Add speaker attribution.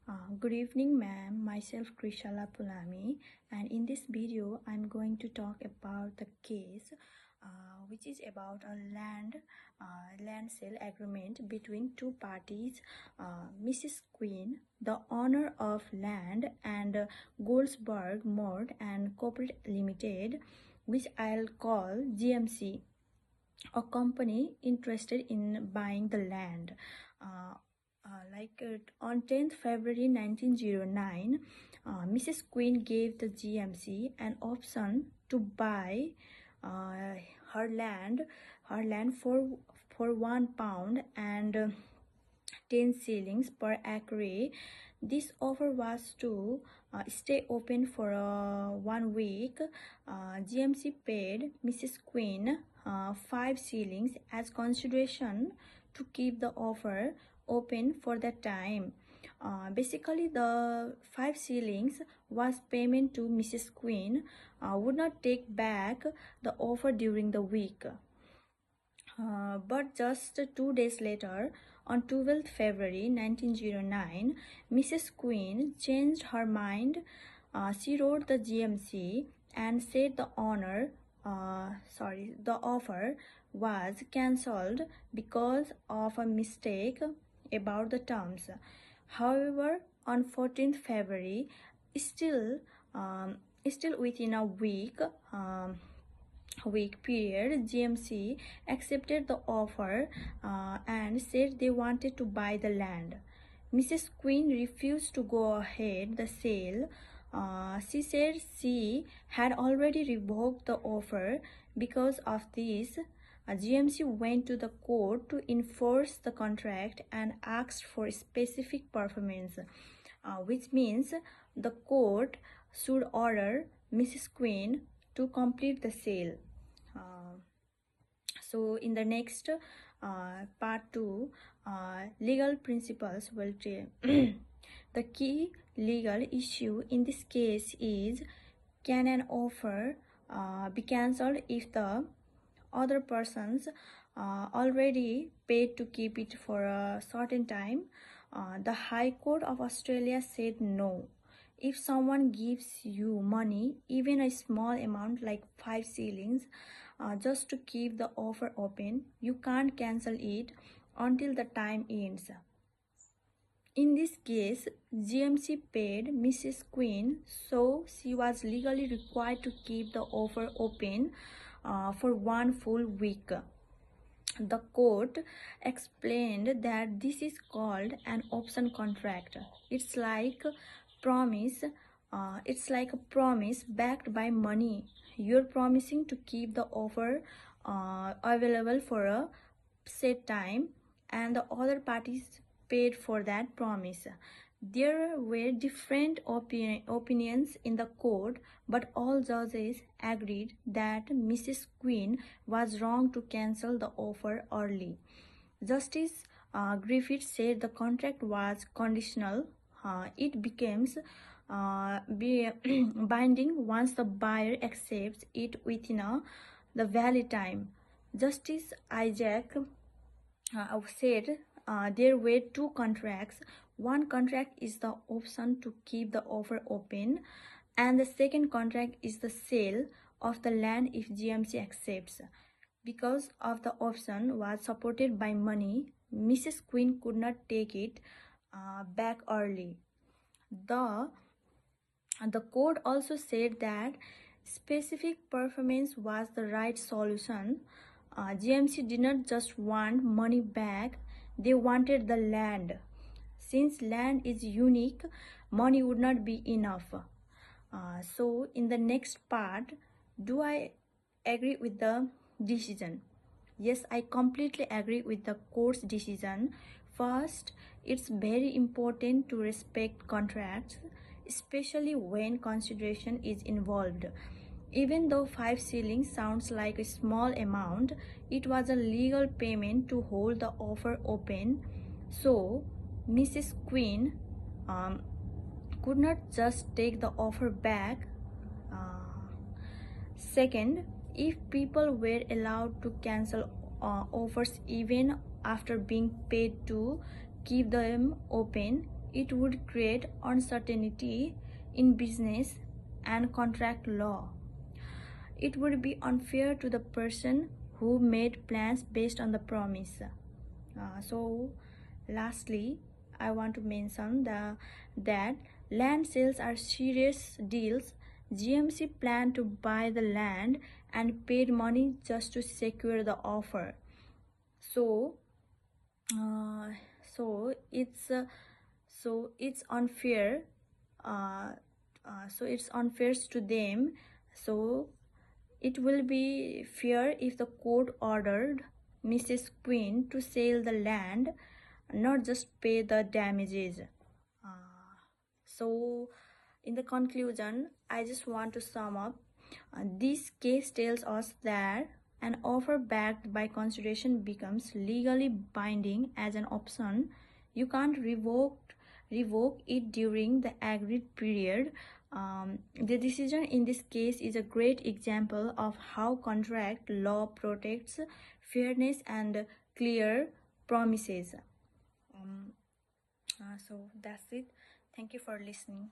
Speaker 1: Good evening, ma'am. Myself Krishala Pulami, and in this video, I'm going to talk about the case, which is about a land sale agreement between two parties, Mrs. Queen, the owner of land, and Goldsberg Mort and Corporate Limited, which I'll call GMC, a company interested in buying the land. On 10th February 1909, Mrs. Queen gave the GMC an option to buy uh, her land for £1 and 10 shillings per acre. This offer was to stay open for 1 week. GMC paid Mrs. Queen 5 shillings as consideration to keep the offer open for that time. Basically, the 5 shillings was payment to Mrs. Queen, would not take back the offer during the week. But just 2 days later, on 12th February 1909, Mrs. Queen changed her mind. She wrote the GMC and said the offer was cancelled because of a mistake about the terms. However, on 14th February, still within a week period, GMC accepted the offer and said they wanted to buy the land. Mrs. Queen refused to go ahead the sale. She said she had already revoked the offer. Because of this, GMC went to the court to enforce the contract and asked for specific performance, which means the court should order Mrs. Queen to complete the sale. So in the next part 2, legal principles will the key legal issue in this case is, can an offer be cancelled if the other persons already paid to keep it for a certain time? The High Court of Australia said no. If someone gives you money, even a small amount like 5 shillings, just to keep the offer open, you can't cancel it until the time ends. In this case, GMC paid Mrs. Queen, so she was legally required to keep the offer open for 1 full week. The court explained that this is called an option contract. It's like a promise backed by money. You're promising to keep the offer available for a set time, and the other parties paid for that promise. There were different opinions in the court, but all judges agreed that Mrs. Queen was wrong to cancel the offer early. Justice Griffith said the contract was conditional. It becomes binding once the buyer accepts it within the valid time. Justice Isaac said there were 2 contracts. One contract is the option to keep the offer open, and the second contract is the sale of the land if GMC accepts. Because of the option was supported by money, Mrs. Queen could not take it back early. The court also said that specific performance was the right solution. GMC did not just want money back, they wanted the land. Since land is unique, money would not be enough. So in the next part, do I agree with the decision? Yes, I completely agree with the court's decision. First, it's very important to respect contracts, especially when consideration is involved. Even though 5 shillings sounds like a small amount, it was a legal payment to hold the offer open. So, Mrs. Queen could not just take the offer back. Second, if people were allowed to cancel offers even after being paid to keep them open, it would create uncertainty in business and contract law. It would be unfair to the person who made plans based on the promise. So lastly, I want to mention that land sales are serious deals. GMC planned to buy the land and paid money just to secure the offer. So uh, so it's uh, it's unfair. uh, so it's unfair to them. So it will be fair if the court ordered Mrs. Queen to sell the land, not just pay the damages. So in the conclusion, I just want to sum up. This case tells us that an offer backed by consideration becomes legally binding as an option. You can't revoke it during the agreed period. The decision in this case is a great example of how contract law protects fairness and clear promises. So that's it. Thank you for listening.